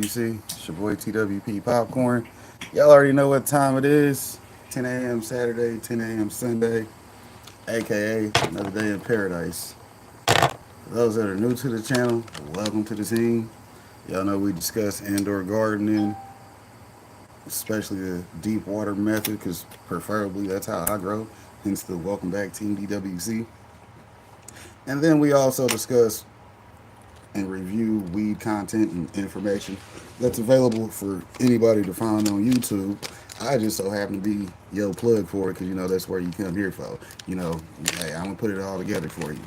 TWC. It's your boy TWP Popcorn. Y'all already know what time it is. 10 a.m. Saturday, 10 a.m. Sunday, aka another day in paradise. For those that are new to the channel, welcome to the team. Y'all know we discuss indoor gardening, especially the deep water method, because preferably that's how I grow. Hence the welcome back team DWC. And then we also discuss and review weed content and information that's available for anybody to find on YouTube. I just so happen to be your plug for it because that's where you come here for. Hey, I'm gonna put it all together for you.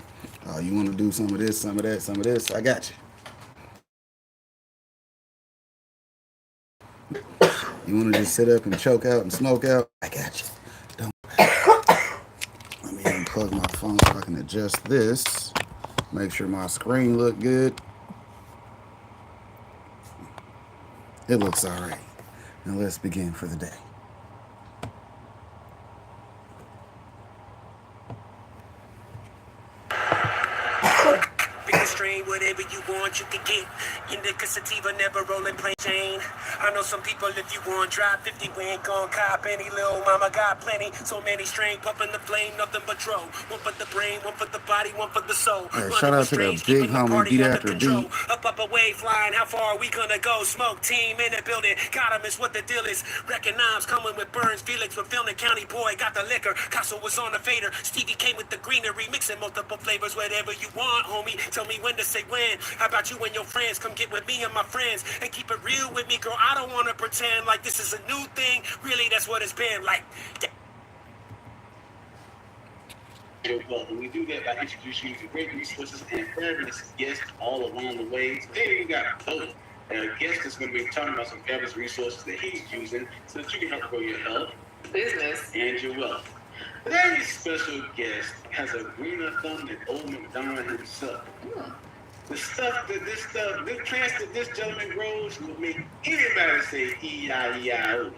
You want to do some of this, some of that, some of this? I got you. You want to just sit up and choke out and smoke out? I got you. Don't. Let me unplug my phone so I can adjust this. Make sure my screen look good. It looks all right. Now let's begin for the day. Strain, whatever you want, you can get. Indica sativa, never rolling plain Jane. I know some people, if you want, drop 50, we ain't gon' cop any. Little mama got plenty. So many strain, puffin' the flame, nothing but dro. One for the brain, one for the body, one for the soul. Hey, shout out to the big homie beat after beat. Up, away, flying. How far are we gonna go? Smoke team in the building. Got 'em, is what the deal is. Recognize coming with Burns, Felix with Filming County boy. Got the liquor. Castle was on the fader. Stevie came with the greenery, mixing multiple flavors, whatever you want, homie. Tell me when to say when. How about you and your friends? Come get with me and my friends and keep it real with me, girl. I don't want to pretend like this is a new thing. Really, that's what it's been like. Well, we do that by introducing you to great resources and fabulous guests all along the way. Today we got a guest that's going to be talking about some fabulous resources that he's using so that you can help grow your health, business, and your wealth. Today's special guest has a greener thumb than old McDonald himself. The plants that this gentleman grows will make anybody say E-I-E-I-O.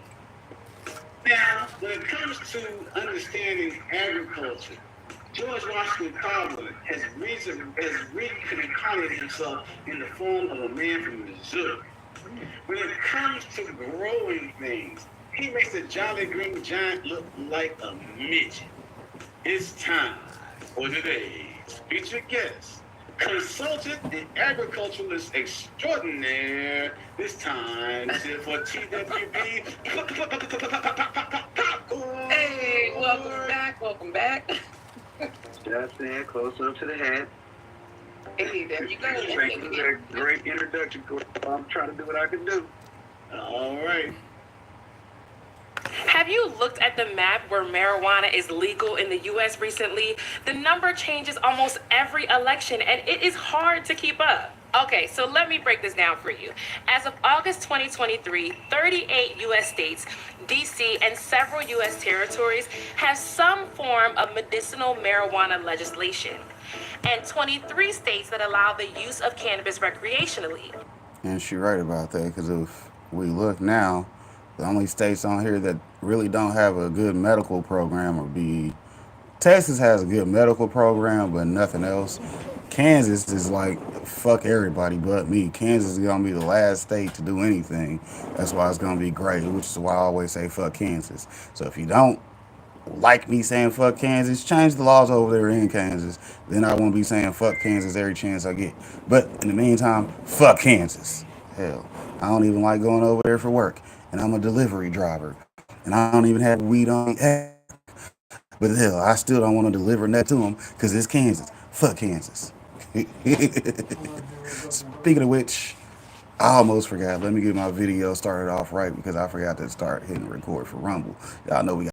Now, when it comes to understanding agriculture, George Washington Carver has reincarnated himself in the form of a man from Missouri. When it comes to growing things, he makes the Jolly Green Giant look like a midget. It's time for today's featured guest, consultant and agriculturalist extraordinaire. This time for TWP. Hey, welcome back. Just saying, close up to the head. Hey, there you go. Thank you for a great introduction. I'm trying to do what I can do. All right. Have you looked at the map where marijuana is legal in the U.S. recently? The number changes almost every election, and it is hard to keep up. Okay, so let me break this down for you. As of August 2023, 38 U.S. states, D.C., and several U.S. territories have some form of medicinal marijuana legislation, and 23 states that allow the use of cannabis recreationally. And she's right about that, because if we look now, the only states on here that really don't have a good medical program would be Texas has a good medical program, but nothing else. Kansas is like, fuck everybody but me. Kansas is going to be the last state to do anything. That's why it's going to be great, which is why I always say fuck Kansas. So if you don't like me saying fuck Kansas, change the laws over there in Kansas. Then I won't be saying fuck Kansas every chance I get. But in the meantime, fuck Kansas. Hell, I don't even like going over there for work. And I'm a delivery driver. And I don't even have weed on the app. But hell, I still don't want to deliver that to them because it's Kansas. Fuck Kansas. Speaking of which, I almost forgot. Let me get my video started off right because I forgot to start hitting record for Rumble. Y'all know we got